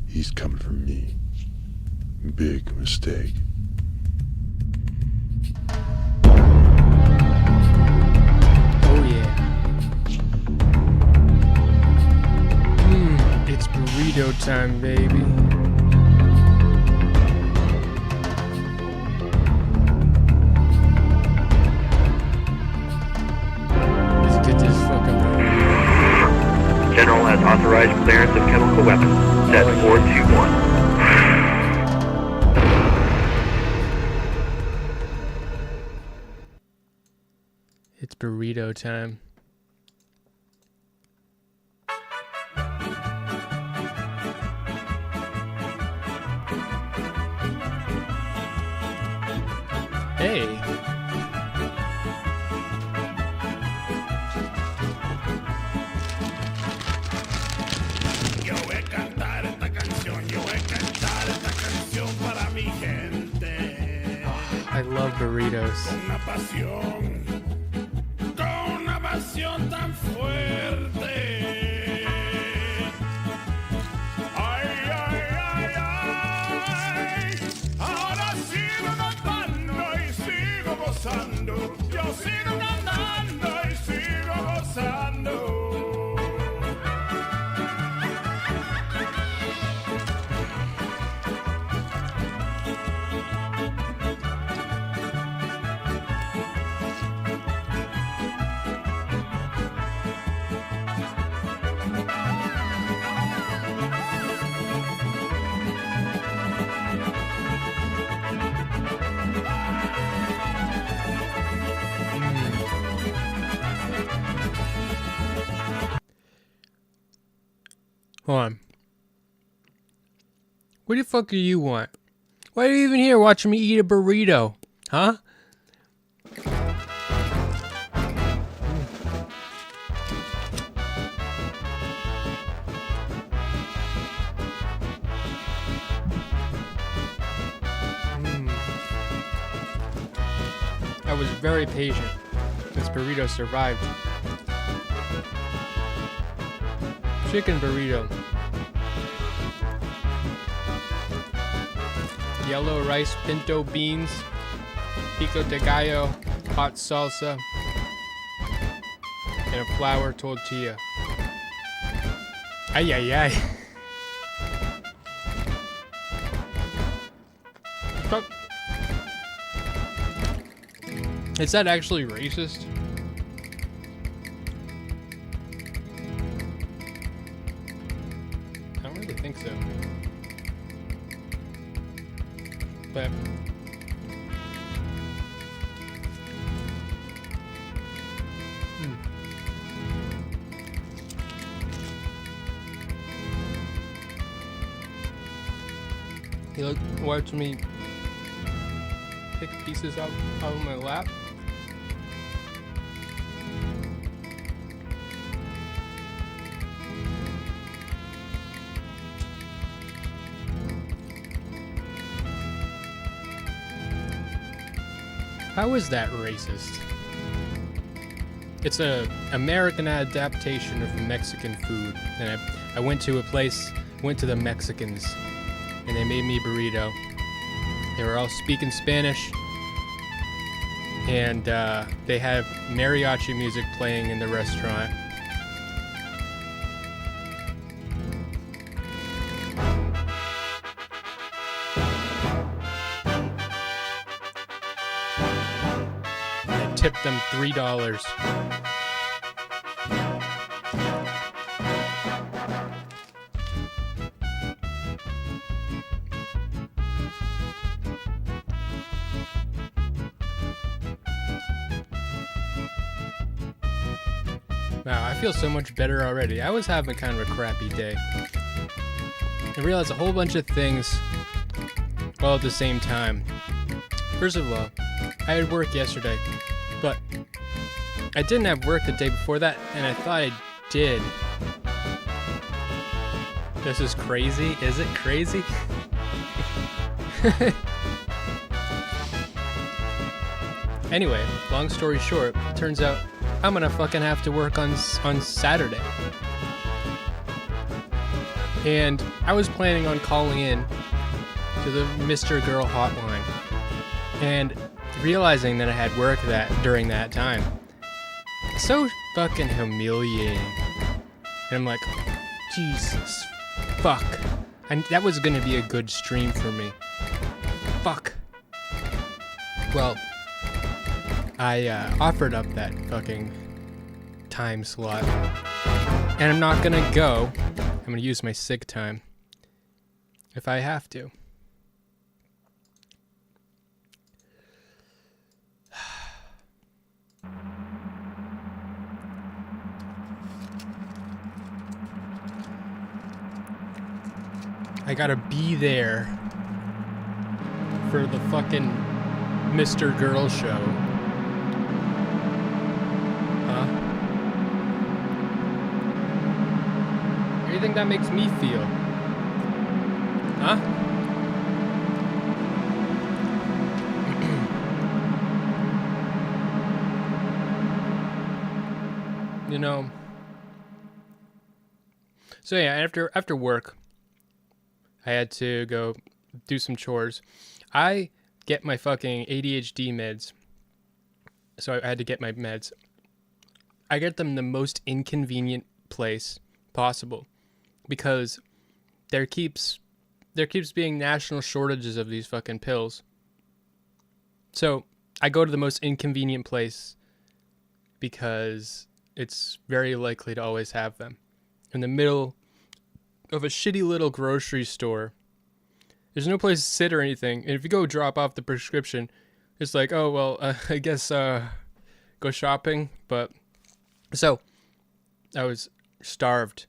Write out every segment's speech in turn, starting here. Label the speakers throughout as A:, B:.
A: He's coming for me. Big mistake.
B: Oh yeah. It's burrito time, baby. Let's get this fucking burrito.
C: General has authorized clearance of chemical weapons. Set 421.
B: It's burrito time. Hey.
D: Yo voy a cantar esta canción para mi gente.
B: I love burritos.
D: Con una pasión tan fuerte. Ay, ay, ay, ay. Ahora sigo cantando y sigo gozando. Yo sigo cantando y sigo gozando.
B: Hold on. What the fuck do you want? Why are you even here watching me eat a burrito? Huh? I was very patient. This burrito survived. Chicken burrito. Yellow rice pinto beans, pico de gallo, hot salsa, and a flour tortilla. Ay, ay, ay. Fuck. Is that actually racist? I don't really think so. But he watched me pick pieces out of my lap. How is that racist? It's a American adaptation of Mexican food, and I went to a place, went to the Mexicans, and they made me a burrito. They were all speaking Spanish, and they have mariachi music playing in the restaurant. Tipped them $3. Wow, I feel so much better already. I was having kind of a crappy day. I realized a whole bunch of things all at the same time. First of all, I had work yesterday. But I didn't have work the day before that, and I thought I did. This is crazy. Is it crazy? Anyway, long story short, turns out I'm gonna fucking have to work on Saturday. And I was planning on calling in to the Mr. Girl hotline and realizing that I had work during that time. So fucking humiliating. And I'm like, Jesus, fuck. That was gonna be a good stream for me. Fuck. Well, I offered up that fucking time slot. And I'm not gonna go. I'm gonna use my sick time if I have to. I gotta be there for the fucking Mr. Girl show. Huh? How do you think that makes me feel? Huh? You know. So yeah, after work, I had to go do some chores. I get my fucking ADHD meds. So I had to get my meds. I get them in the most inconvenient place possible because there keeps being national shortages of these fucking pills. So I go to the most inconvenient place because it's very likely to always have them. In the middle of a shitty little grocery store. There's no place to sit or anything. And if you go drop off the prescription, it's like, oh, well, I guess go shopping. But so I was starved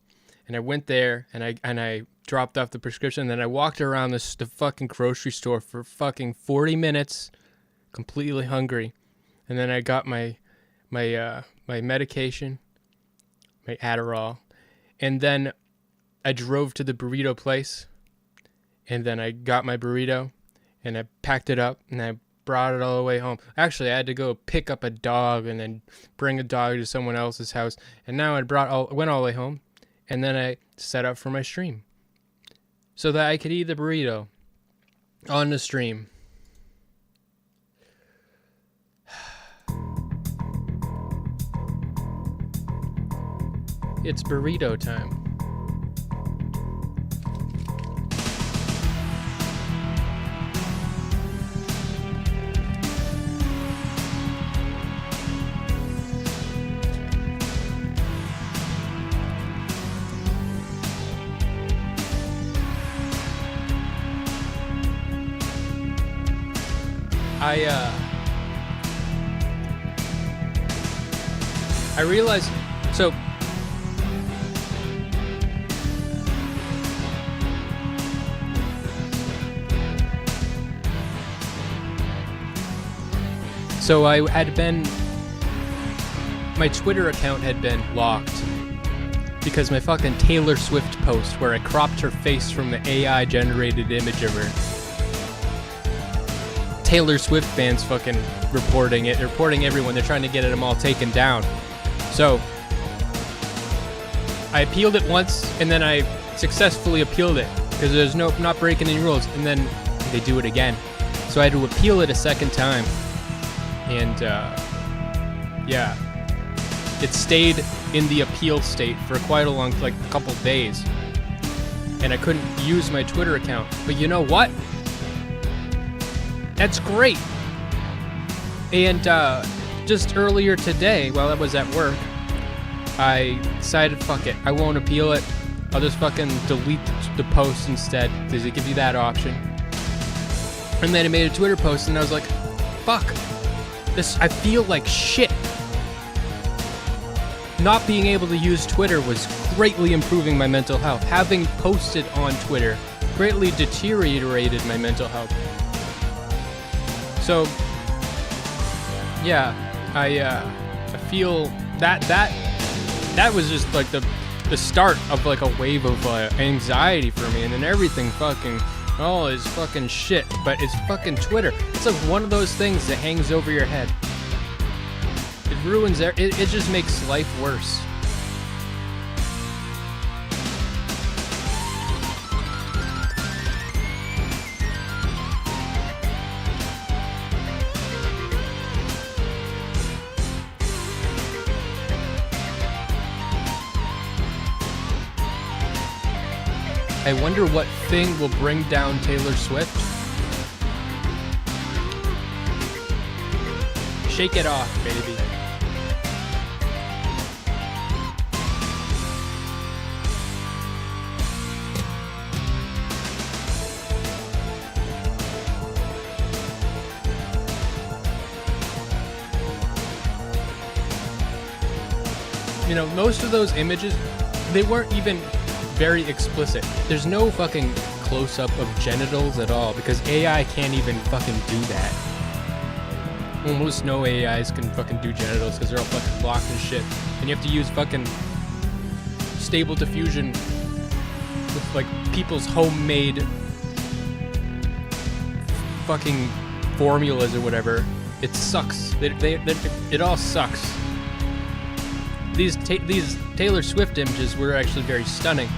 B: and I went there and I dropped off the prescription. And then I walked around the fucking grocery store for fucking 40 minutes, completely hungry. And then I got my medication, my Adderall. And then I drove to the burrito place, and then I got my burrito, and I packed it up, and I brought it all the way home. Actually, I had to go pick up a dog, and then bring a dog to someone else's house, and now I went all the way home, and then I set up for my stream, so that I could eat the burrito on the stream. It's burrito time. I realized, so I had been, my Twitter account had been locked because my fucking Taylor Swift post where I cropped her face from the AI generated image of her. Taylor Swift fans fucking reporting everyone. They're trying to get them all taken down. So I appealed it once and then I successfully appealed it because there's not breaking any rules, and then they do it again. So I had to appeal it a second time. And yeah, it stayed in the appeal state for quite a long, like a couple days, and I couldn't use my Twitter account. But you know what? That's great. And just earlier today, while I was at work, I decided, fuck it, I won't appeal it. I'll just fucking delete the post instead. Does it give you that option? And then I made a Twitter post, and I was like, fuck. I feel like shit. Not being able to use Twitter was greatly improving my mental health. Having posted on Twitter greatly deteriorated my mental health. So, yeah, I feel that was just like the start of like a wave of anxiety for me, and then everything fucking. Oh, it's fucking shit, but it's fucking Twitter. It's like one of those things that hangs over your head. It ruins it just makes life worse. I wonder what thing will bring down Taylor Swift. Shake it off, baby. You know, most of those images, they weren't even very explicit. There's no fucking close-up of genitals at all because AI can't even fucking do that. Almost no AIs can fucking do genitals because they're all fucking blocked and shit. And you have to use fucking stable diffusion with like people's homemade fucking formulas or whatever. It sucks. It all sucks. These Taylor Swift images were actually very stunning,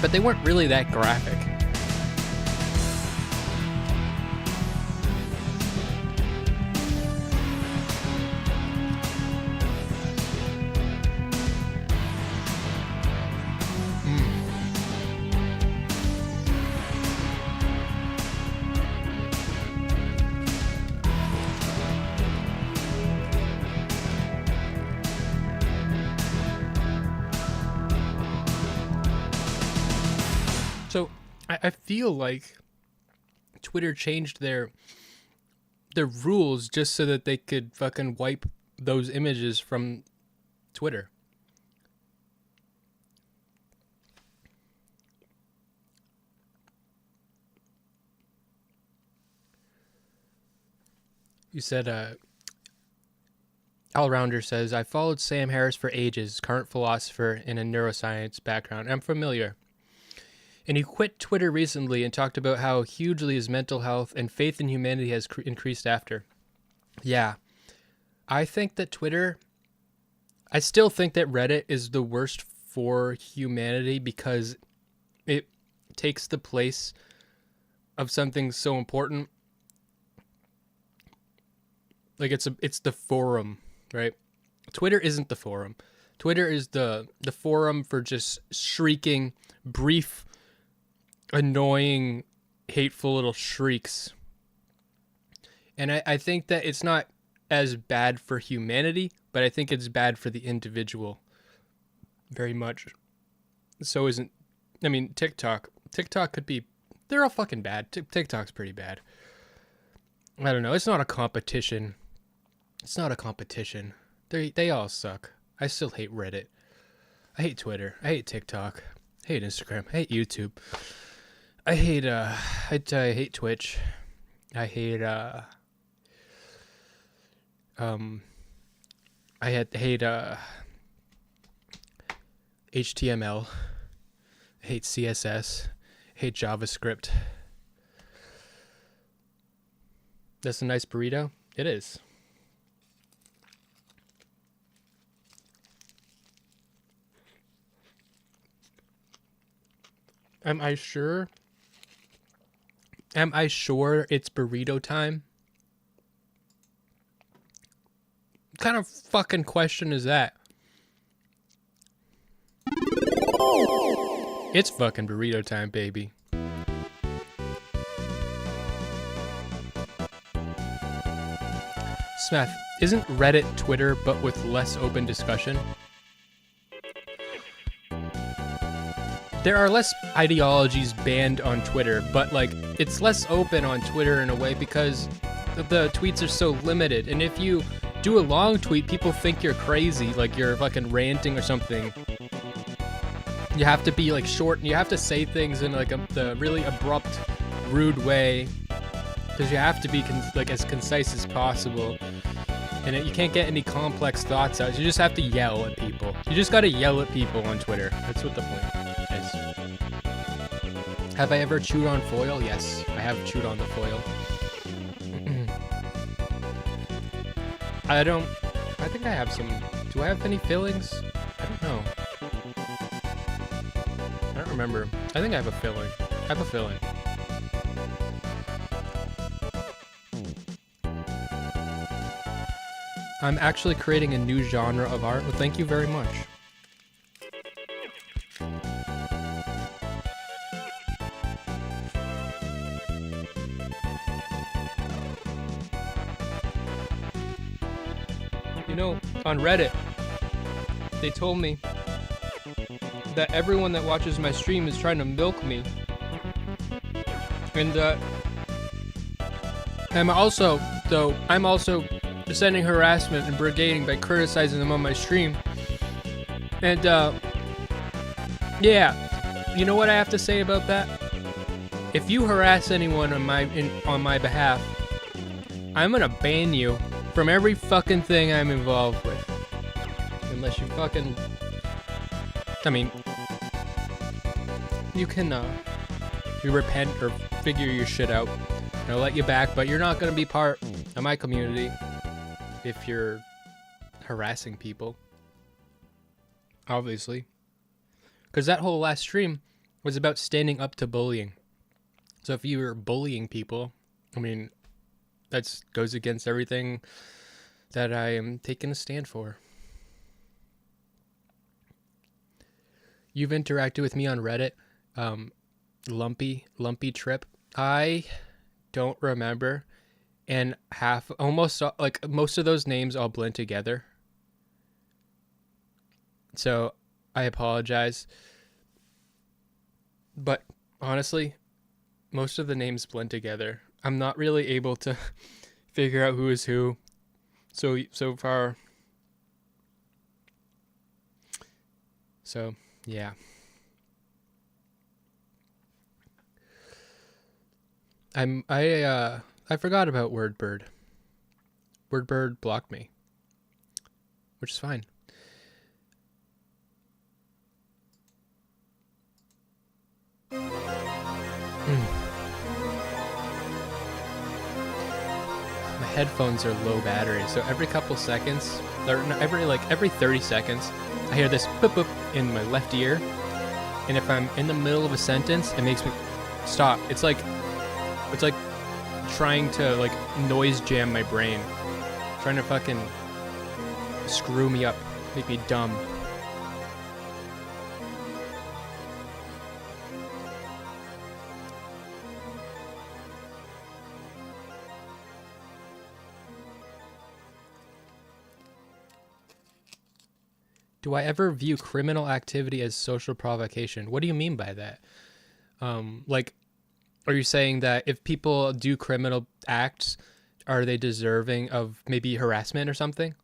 B: but they weren't really that graphic. So I feel like Twitter changed their rules just so that they could fucking wipe those images from Twitter. You said, All-Rounder says, I followed Sam Harris for ages, current philosopher in a neuroscience background. I'm familiar. And he quit Twitter recently and talked about how hugely his mental health and faith in humanity has increased after. Yeah. I think that I still think that Reddit is the worst for humanity because it takes the place of something so important. Like it's the forum, right? Twitter isn't the forum. Twitter is the forum for just shrieking, brief, annoying, hateful little shrieks. And I think that it's not as bad for humanity, but I think it's bad for the individual very much. So TikTok. TikTok could be, they're all fucking bad. TikTok's pretty bad. I don't know. It's not a competition. It's not a competition. They all suck. I still hate Reddit. I hate Twitter. I hate TikTok. I hate Instagram. I hate YouTube. I hate Twitch. I hate HTML. I hate CSS. I hate JavaScript. That's a nice burrito? It is. Am I sure it's burrito time? What kind of fucking question is that? It's fucking burrito time, baby. Smeth, isn't Reddit Twitter but with less open discussion? There are less ideologies banned on Twitter, but like it's less open on Twitter in a way because the tweets are so limited. And if you do a long tweet, people think you're crazy, like you're fucking ranting or something. You have to be like short and you have to say things in like the really abrupt, rude way because you have to be like as concise as possible. And you can't get any complex thoughts out. You just have to yell at people. You just gotta yell at people on Twitter. That's what the point is. Have I ever chewed on foil? Yes, I have chewed on the foil. I think I have some. Do I have any fillings? I don't know. I don't remember. I think I have a filling. I have a filling. I'm actually creating a new genre of art. Well, thank you very much. You know, on Reddit, they told me that everyone that watches my stream is trying to milk me. And I'm also sending harassment and brigading by criticizing them on my stream. And yeah, you know what I have to say about that? If you harass anyone on my behalf, I'm gonna ban you from every fucking thing I'm involved with. Unless you fucking, I mean, you can you repent or figure your shit out. And I'll let you back, but you're not gonna be part of my community if you're harassing people. Obviously. Because that whole last stream was about standing up to bullying. So if you were bullying people, I mean, that goes against everything that I am taking a stand for. You've interacted with me on Reddit. Lumpy Trip. I don't remember. And almost like most of those names all blend together. So I apologize. But honestly, most of the names blend together. I'm not really able to figure out who is who so far. So, yeah. I forgot about Wordbird. Wordbird blocked me, which is fine. My headphones are low battery, so every couple seconds, or every 30 seconds, I hear this boop boop in my left ear, and if I'm in the middle of a sentence, it makes me stop. It's like trying to like noise jam my brain, trying to fucking screw me up, make me dumb. Do I ever view criminal activity as social provocation? What do you mean by that? Like, are you saying that if people do criminal acts, are they deserving of maybe harassment or something?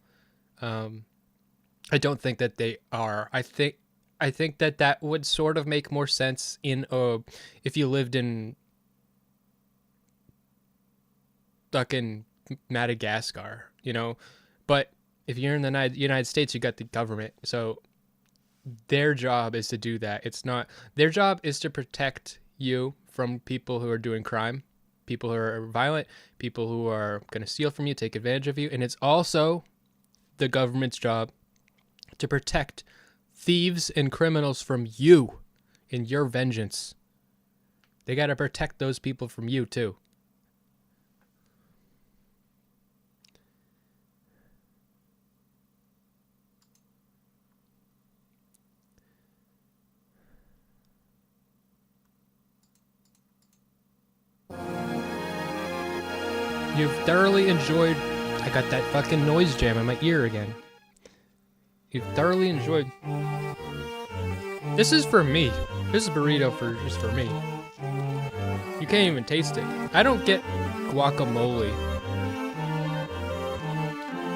B: I don't think that they are. I think that would sort of make more sense in if you lived in fucking Madagascar, you know, but if you're in the United States, you got the government. So their job is to do that. It's not, their job is to protect you from people who are doing crime, people who are violent, people who are going to steal from you, take advantage of you. And it's also the government's job to protect thieves and criminals from you in your vengeance. They got to protect those people from you too. You've thoroughly enjoyed... I got that fucking noise jam in my ear again. You've thoroughly enjoyed... This is for me. This is burrito just for me. You can't even taste it. I don't get guacamole.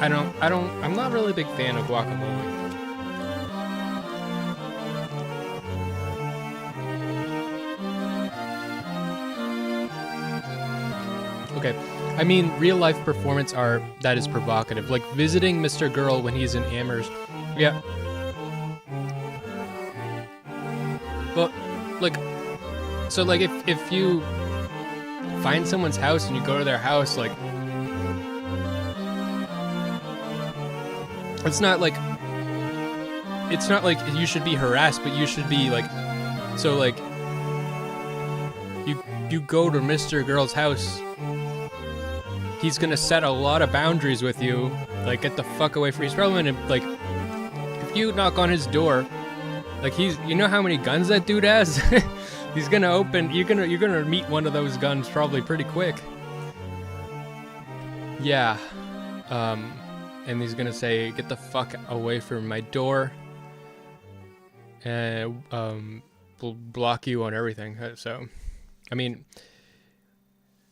B: I'm not really a big fan of guacamole. Okay. I mean, real life performance art that is provocative, like visiting Mr. Girl when he's in Amherst. Yeah. But, like, so like if you find someone's house and you go to their house, like, it's not like you should be harassed, but you should be like, so like, you go to Mr. Girl's house. He's gonna set a lot of boundaries with you, like get the fuck away from. He's probably gonna like, if you knock on his door, like you know how many guns that dude has? He's gonna open. You're gonna meet one of those guns probably pretty quick. Yeah, and he's gonna say, "Get the fuck away from my door," and will block you on everything. So, I mean,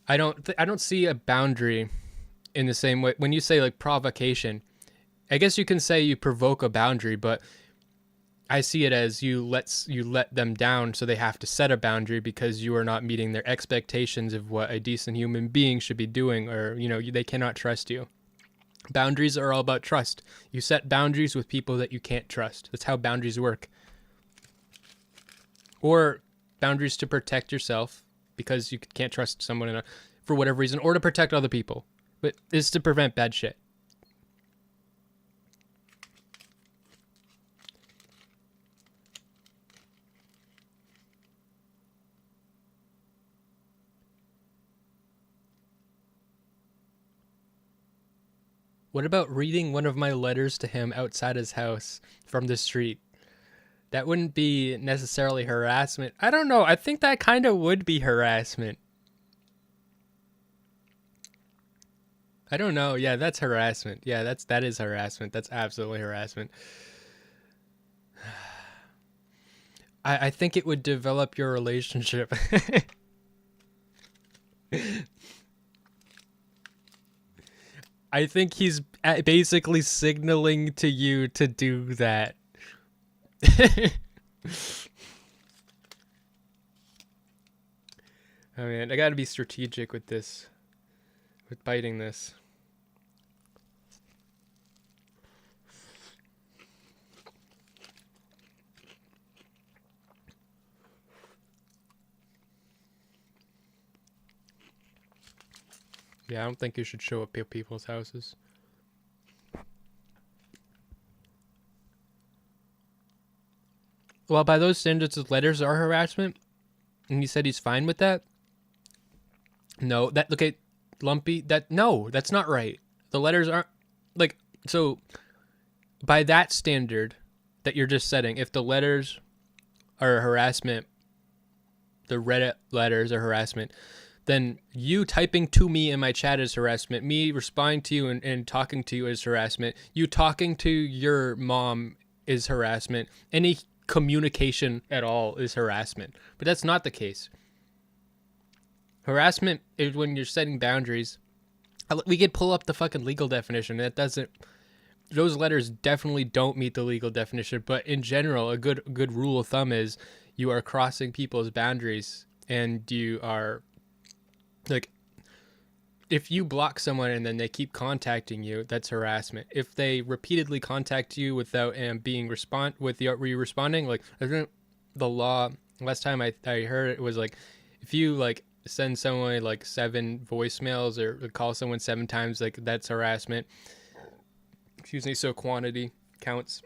B: I don't see a boundary in the same way. When you say like provocation, I guess you can say you provoke a boundary, but I see it as you let them down, so they have to set a boundary because you are not meeting their expectations of what a decent human being should be doing, or they cannot trust you. Boundaries are all about trust. You set boundaries with people that you can't trust. That's how boundaries work. Or boundaries to protect yourself because you can't trust someone for whatever reason, or to protect other people. But it's to prevent bad shit. What about reading one of my letters to him outside his house from the street? That wouldn't be necessarily harassment. I don't know. I think that kind of would be harassment. I don't know. Yeah, that's harassment. Yeah, that is harassment. That's absolutely harassment. I think it would develop your relationship. I think he's basically signaling to you to do that. Oh man, I gotta be strategic with this. With biting this. Yeah, I don't think you should show up at people's houses. Well, by those standards, the letters are harassment, and he said he's fine with that. No, Lumpy. No, that's not right. The letters aren't so. By that standard that you're just setting, if the letters are harassment, the Reddit letters are harassment, then you typing to me in my chat is harassment. Me responding to you and talking to you is harassment. You talking to your mom is harassment. Any communication at all is harassment. But that's not the case. Harassment is when you're setting boundaries. We could pull up the fucking legal definition. Those letters definitely don't meet the legal definition. But in general, a good rule of thumb is you are crossing people's boundaries, and you are if you block someone and then they keep contacting you, that's harassment. If they repeatedly contact you without being responding, I think the law last time I heard it was if you send someone 7 voicemails or call someone 7 times, that's harassment. Excuse me. So quantity counts.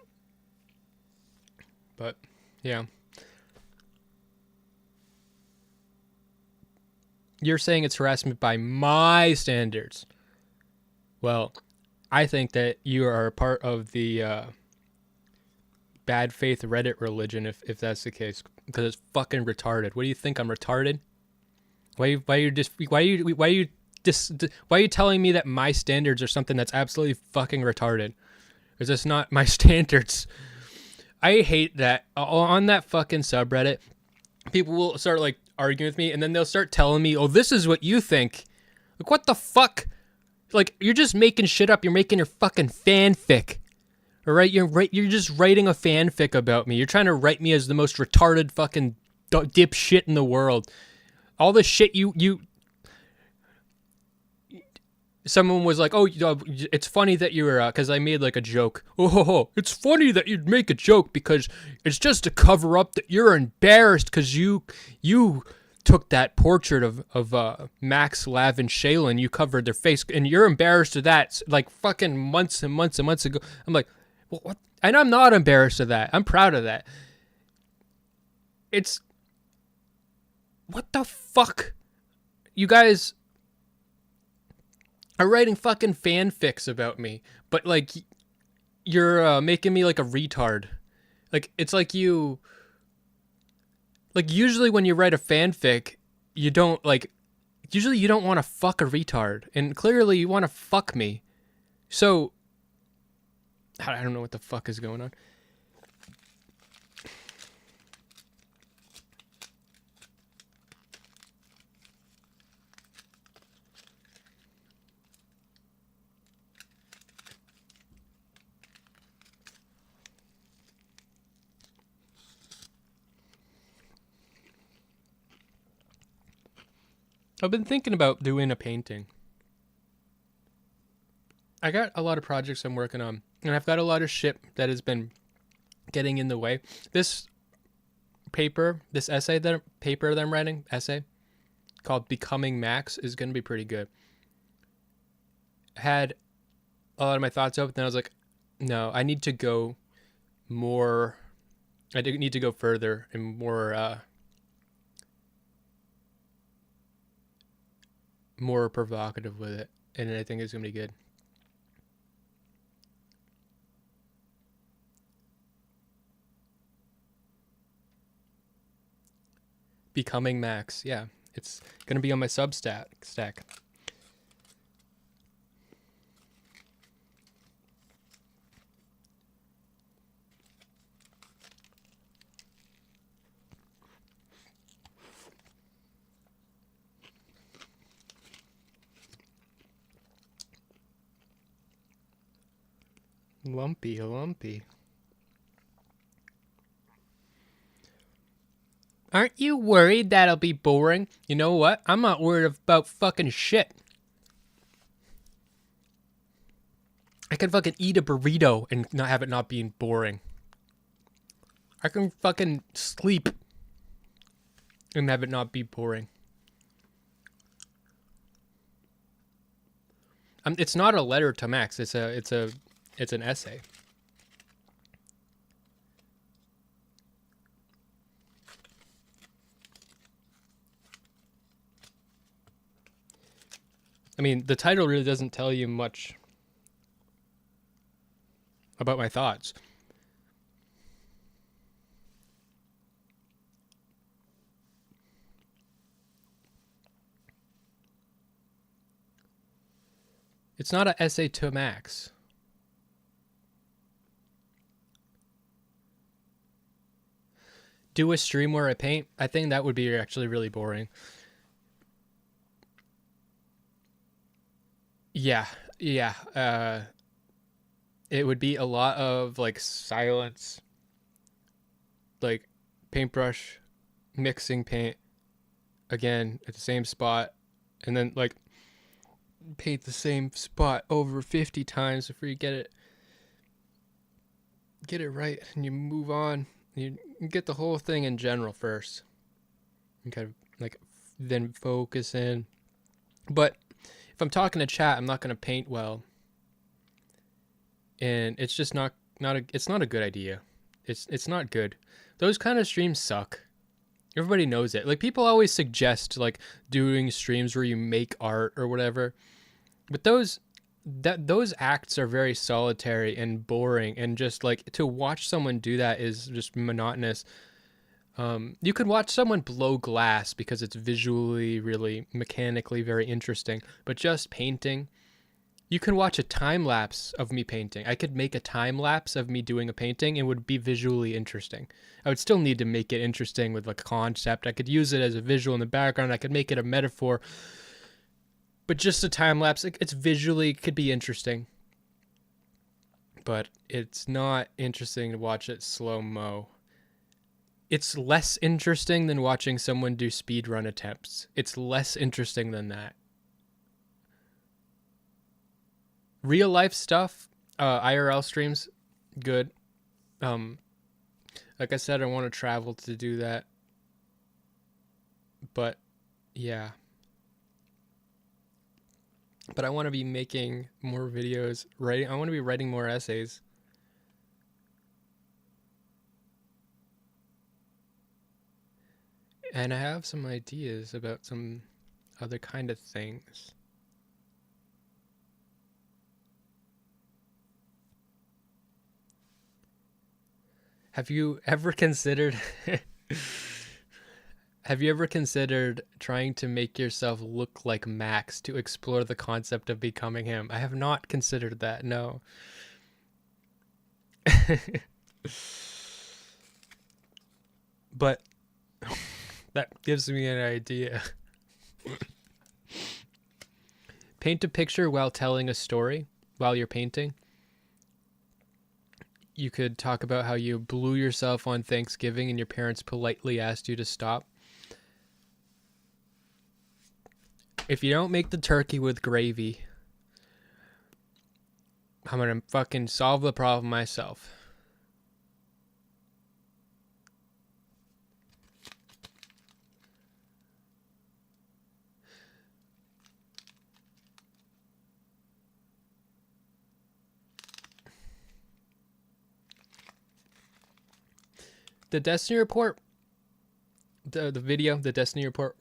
B: But yeah. You're saying it's harassment by my standards. Well, I think that you are a part of the bad faith Reddit religion if that's the case, because it's fucking retarded. What do you think? I'm retarded? Why are you telling me that my standards are something that's absolutely fucking retarded? Is this not my standards? I hate that on that fucking subreddit, people will start arguing with me, and then they'll start telling me, "Oh, this is what you think." What the fuck? You're just making shit up. You're making your fucking fanfic. All right, you're just writing a fanfic about me. You're trying to write me as the most retarded fucking dipshit in the world. All the shit you someone was like, "Oh, it's funny that you were," because I made a joke. Oh, it's funny that you'd make a joke because it's just to cover up that you're embarrassed because you took that portrait of Max, Lav, and Shaylin. You covered their face, and you're embarrassed of that fucking months and months and months ago. I'm like, well, what? And I'm not embarrassed of that. I'm proud of that. It's what the fuck, you guys are writing fucking fanfics about me, but you're making me like a retard. It's you usually when you write a fanfic, you don't want to fuck a retard, and clearly you want to fuck me. So I don't know what the fuck is going on. I've been thinking about doing a painting. I got a lot of projects I'm working on, and I've got a lot of shit that has been getting in the way. This paper that I'm writing, called Becoming Max, is going to be pretty good. I had a lot of my thoughts out, but then I was like, no, I need to go more. I need to go further and more provocative with it, and I think it's going to be good. Becoming Max, yeah. It's going to be on my Substack stack. Lumpy. Aren't you worried that'll be boring? You know what? I'm not worried about fucking shit. I can fucking eat a burrito and not have it not being boring. I can fucking sleep and have it not be boring. It's not a letter to Max. It's an essay. I mean, the title really doesn't tell you much about my thoughts. It's not an essay to Max. Do a stream where I paint? I think that would be actually really boring. Yeah. It would be a lot of like silence, like paintbrush, mixing paint again at the same spot, and then like paint the same spot over 50 times before you get it right, and you move on. You get the whole thing in general first, and kind of like then focus in. But if I'm talking to chat, I'm not going to paint well, and it's just not a good idea. It's not good. Those kind of streams suck. Everybody knows it. Like, people always suggest like doing streams where you make art or whatever, but those acts are very solitary and boring, and just like to watch someone do that is just monotonous. You could watch someone blow glass because it's visually, really mechanically very interesting, but just painting, you can watch a time lapse of me painting. I could make a time lapse of me doing a painting and it would be visually interesting. I would still need to make it interesting with like a concept. I could use it as a visual in the background. I could make it a metaphor, but just a time lapse, it's visually could be interesting, but it's not interesting to watch it slow-mo. It's less interesting than watching someone do speedrun attempts. It's less interesting than that. Real life stuff, IRL streams, good. Like I said, I want to travel to do that. But yeah. But I want to be making more videos, I want to be writing more essays. And I have some ideas about some other kind of things. Have you ever considered trying to make yourself look like Max to explore the concept of becoming him? I have not considered that, no. But that gives me an idea. Paint a picture while telling a story while you're painting. You could talk about how you blew yourself on Thanksgiving and your parents politely asked you to stop. If you don't make the turkey with gravy, I'm gonna fucking solve the problem myself. The Destiny Report, the video, the Destiny report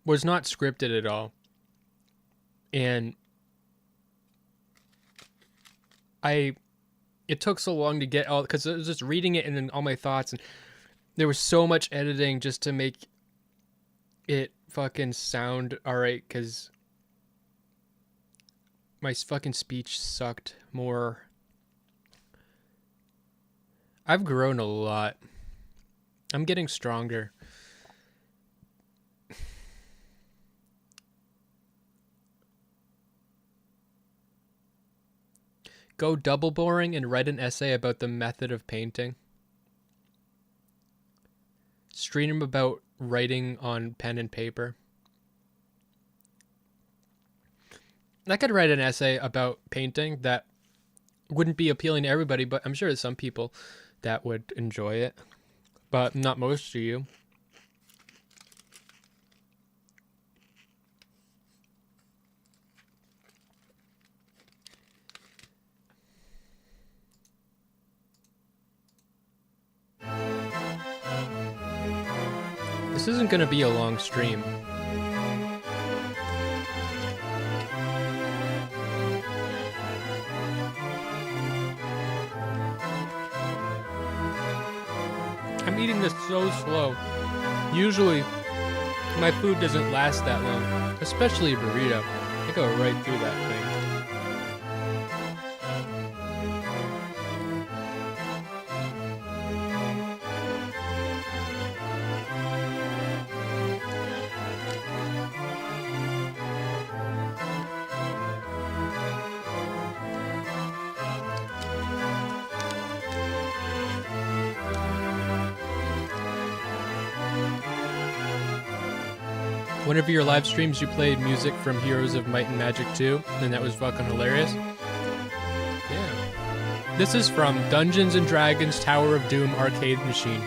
B: was not scripted at all. And it took so long to get all, because I was just reading it and then all my thoughts, and there was so much editing just to make it fucking sound alright, because my fucking speech sucked more. I've grown a lot. I'm getting stronger. Go double boring and write an essay about the method of painting. Stream about writing on pen and paper. I could write an essay about painting that wouldn't be appealing to everybody, but I'm sure there's some people that would enjoy it, but not most of you. This isn't going to be a long stream. I'm eating this so slow. Usually, my food doesn't last that long, especially a burrito. I go right through that thing. One of your live streams, you played music from Heroes of Might and Magic 2, and that was fucking hilarious. Yeah. This is from Dungeons & Dragons Tower of Doom arcade machine.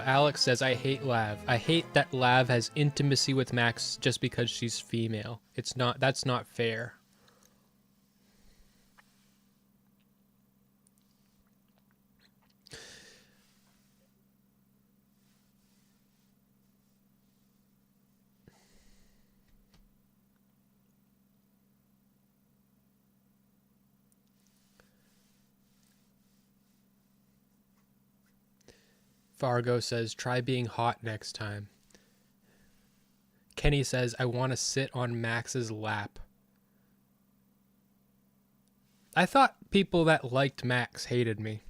B: Alex says, I hate Lav. I hate that Lav has intimacy with Max just because she's female. That's not fair. Fargo says, try being hot next time. Kenny says, I want to sit on Max's lap. I thought people that liked Max hated me.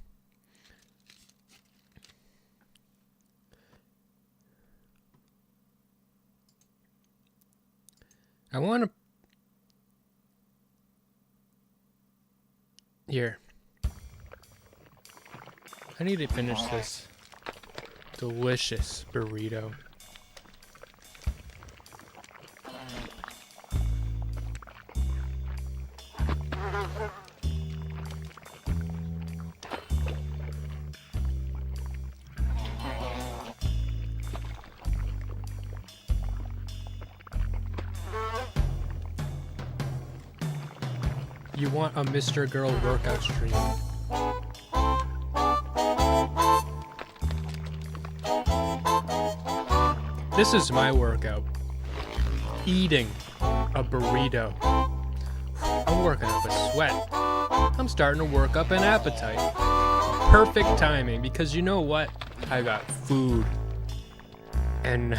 B: I want to... Here. I need to finish this delicious burrito. You want a Mr. Girl workout stream. This is my workout. Eating a burrito. I'm working up a sweat. I'm starting to work up an appetite. perfect timing because you know what? I got food. And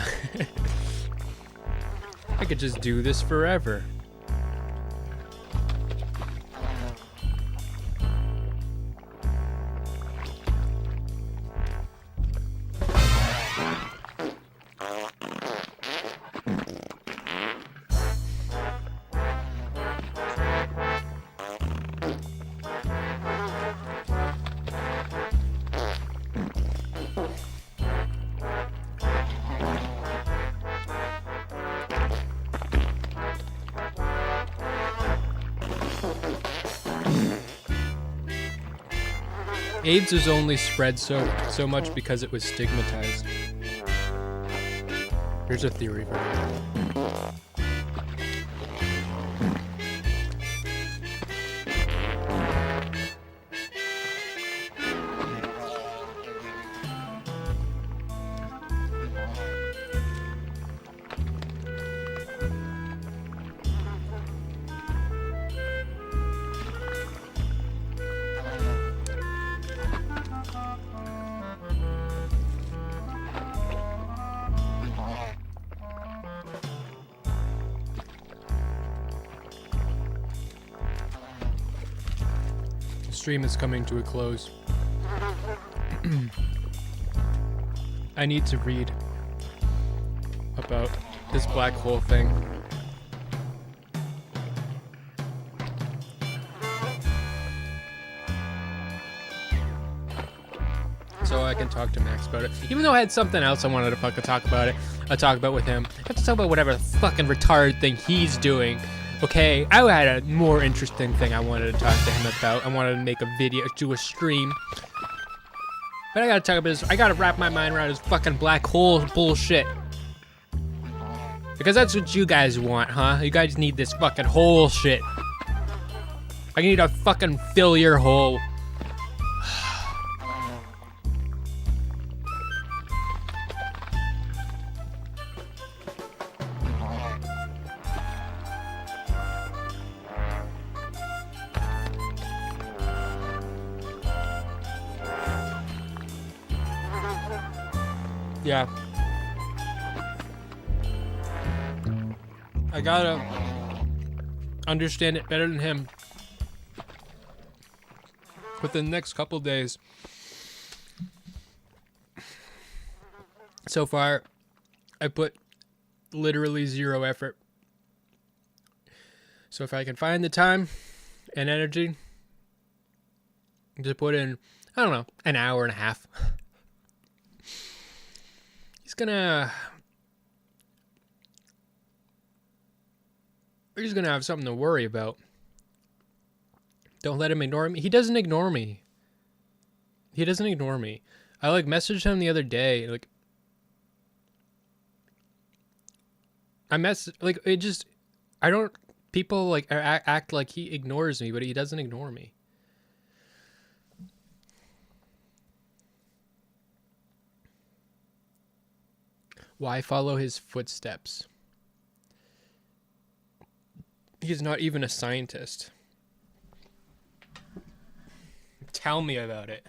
B: I could just do this forever. AIDS was only spread so much because it was stigmatized. Here's a theory for you. Stream is coming to a close. I need to read about this black hole thing. So I can talk to Max about it. Even though I had something else I wanted to fucking talk about it. Talk about with him. I have to talk about whatever the fucking retarded thing he's doing. Okay, I had a more interesting thing I wanted to talk to him about. I wanted to make a video, do a stream. But I gotta talk about this. I gotta wrap my mind around this fucking black hole bullshit. Because that's what you guys want, huh? You guys need this fucking hole shit. I need to fucking fill your hole. Yeah. I gotta understand it better than him. Within the next couple days. So far, I put literally zero effort. So if I can find the time and energy to put in, I don't know, an hour and a half. He's gonna have something to worry about. Don't let him ignore me. He doesn't ignore me. He doesn't ignore me. I like messaged him the other day. Like I don't. People like act like he ignores me, but he doesn't ignore me. Why follow his footsteps? He's not even a scientist. Tell me about it.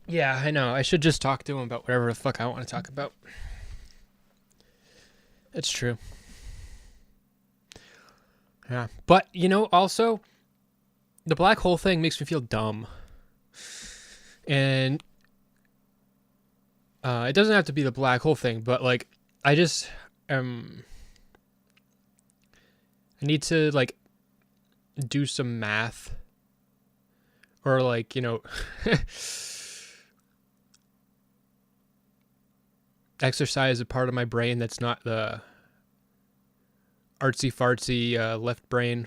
B: Yeah, I know. I should just talk to him about whatever the fuck I want to talk about. It's true. Yeah. But, you know, also, the black hole thing makes me feel dumb. And it doesn't have to be the black hole thing, but, like, I just, I need to, like, do some math. Or, like, you know... exercise a part of my brain that's not the artsy-fartsy left brain.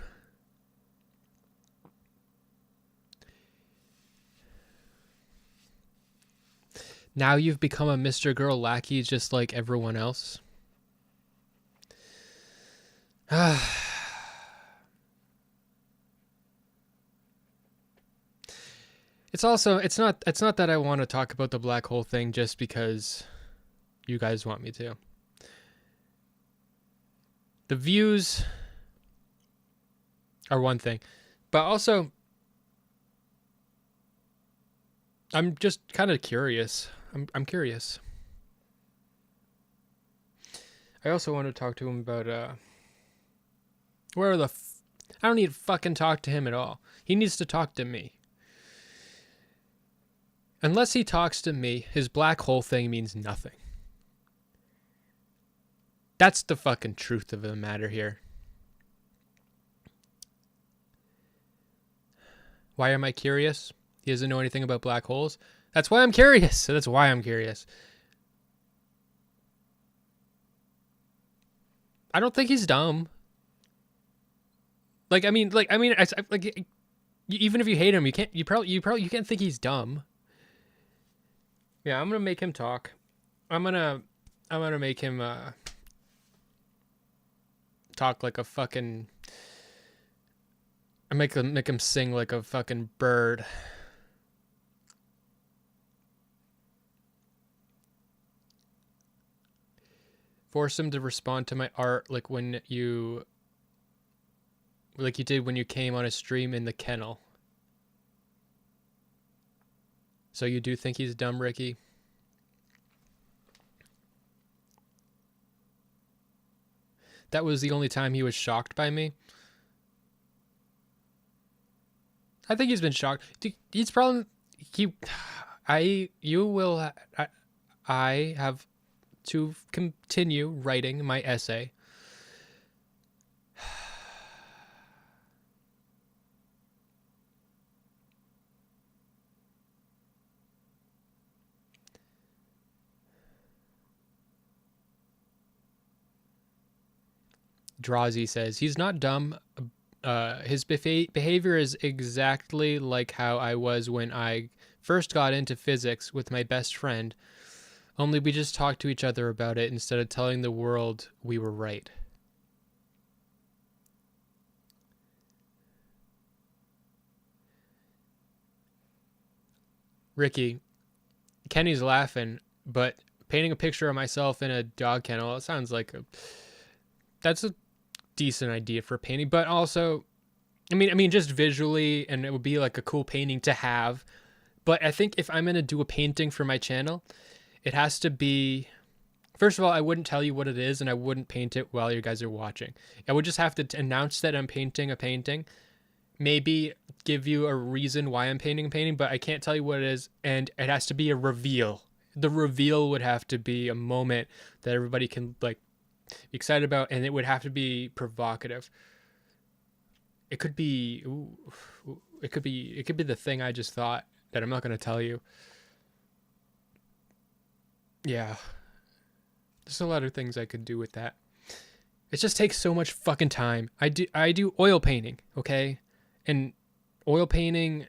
B: Now you've become a Mr. Girl lackey just like everyone else. It's not that I want to talk about the black hole thing just because you guys want me to. The views are one thing, but also I'm just kind of curious. I'm curious. I also want to talk to him about I don't need to fucking talk to him at all. He needs to talk to me. Unless he talks to me, his black hole thing means nothing. That's the fucking truth of the matter here. Why am I curious? He doesn't know anything about black holes. That's why I'm curious. That's why I'm curious. I don't think he's dumb. Even if you hate him, you can't think he's dumb. Yeah, I'm gonna make him talk. I'm gonna make him talk like a fucking. I make him sing like a fucking bird. Force him to respond to my art like you did when you came on a stream in the kennel. So you do think he's dumb, Ricky? That was the only time he was shocked by me. I think he's been shocked. He's probably I have to continue writing my essay. Drazi says, he's not dumb. His behavior is exactly like how I was when I first got into physics with my best friend. Only we just talked to each other about it instead of telling the world we were right. Ricky, Kenny's laughing, but painting a picture of myself in a dog kennel, it sounds like that's a decent idea for painting, but also, I mean, just visually, and it would be like a cool painting to have. But I think if I'm going to do a painting for my channel, it has to be, first of all, I wouldn't tell you what it is, and I wouldn't paint it while you guys are watching. I would just have to announce that I'm painting a painting, maybe give you a reason why I'm painting a painting, but I can't tell you what it is, and it has to be a reveal. The reveal would have to be a moment that everybody can be excited about, and it would have to be provocative. It could be the thing I just thought that I'm not going to tell you. Yeah. There's a lot of things I could do with that. It just takes so much fucking time. I do oil painting, okay? And oil painting,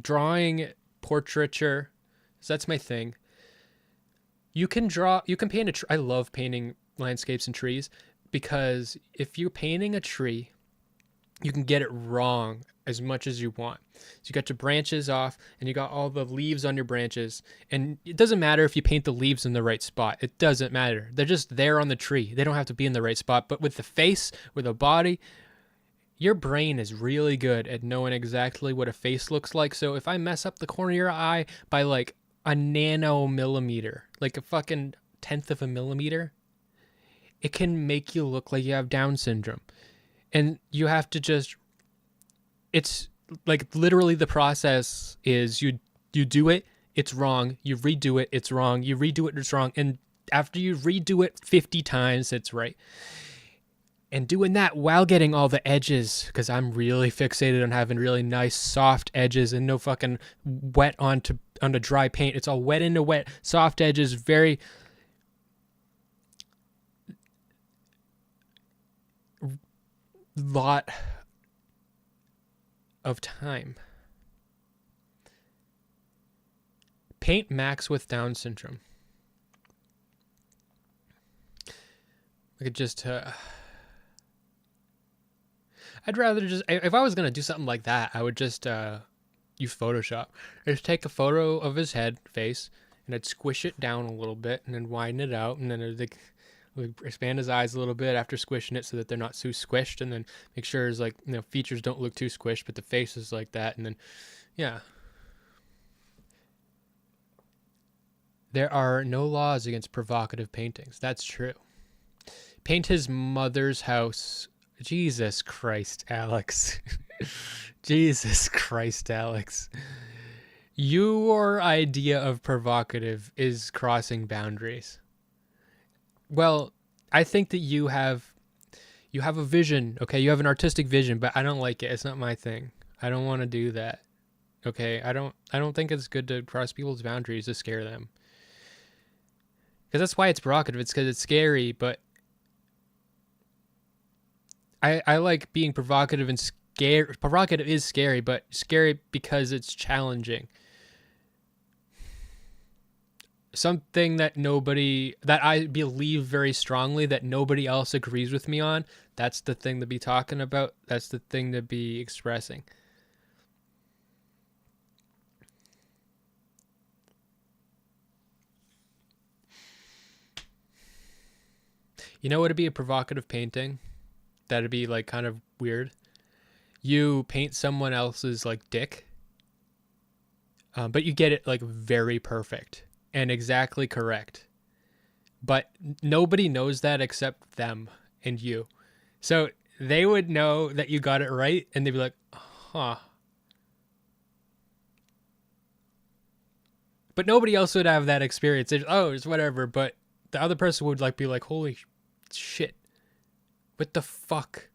B: drawing, portraiture, so that's my thing. You can paint a tree. I love painting landscapes and trees, because if you're painting a tree, you can get it wrong as much as you want. So you got your branches off, and you got all the leaves on your branches, and it doesn't matter if you paint the leaves in the right spot. It doesn't matter. They're just there on the tree. They don't have to be in the right spot. But with the face, with the body, your brain is really good at knowing exactly what a face looks like. So if I mess up the corner of your eye by like a nanomillimeter, like a fucking 10th of a millimeter, it can make you look like you have Down syndrome. And you have to just, it's like literally the process is you do it, it's wrong. You redo it, it's wrong. You redo it, it's wrong. And after you redo it 50 times, it's right. And doing that while getting all the edges, because I'm really fixated on having really nice soft edges and no fucking wet onto dry paint. It's all wet into wet, soft edges, very lot of time. Paint Max with Down syndrome. I could just I'd rather just, if I was going to do something like that, I would just use Photoshop. I'd just take a photo of his head, face, and I'd squish it down a little bit and then widen it out. And then I'd expand his eyes a little bit after squishing it so that they're not too squished. And then make sure his features don't look too squished, but the face is like that. And then, yeah. There are no laws against provocative paintings. That's true. Paint his mother's house. Jesus Christ, Alex. Jesus Christ, Alex. Your idea of provocative is crossing boundaries. Well, I think that you have a vision, okay? You have an artistic vision, but I don't like it. It's not my thing. I don't want to do that. Okay? I don't think it's good to cross people's boundaries to scare them. Because that's why it's provocative. It's because it's scary, but I like being provocative and scary. Provocative is scary, but scary because it's challenging. Something that I believe very strongly that nobody else agrees with me on. That's the thing to be talking about. That's the thing to be expressing. You know what would be a provocative painting? That'd be like kind of weird. You paint someone else's like dick, but you get it like very perfect and exactly correct. But nobody knows that except them and you. So they would know that you got it right and they'd be like, huh. But nobody else would have that experience. It's whatever. But the other person would be like, holy shit. What the fuck?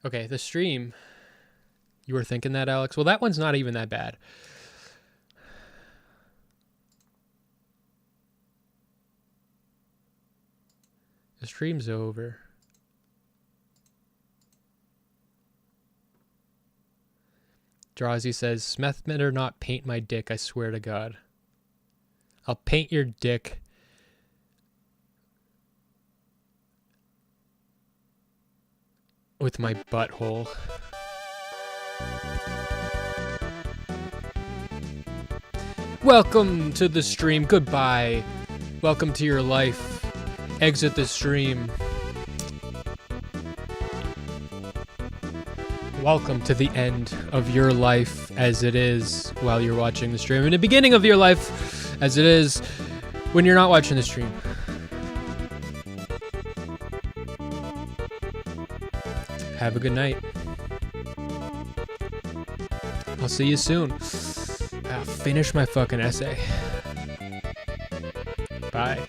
B: Okay, the stream. You were thinking that, Alex? Well, that one's not even that bad. The stream's over. Drazi says, Smeth better not paint my dick, I swear to God. I'll paint your dick. With my butthole. Welcome to the stream. Goodbye. Welcome to your life. Exit the stream. Welcome to the end of your life as it is while you're watching the stream, and the beginning of your life as it is when you're not watching the stream. Have a good night. I'll see you soon. I'll finish my fucking essay. Bye.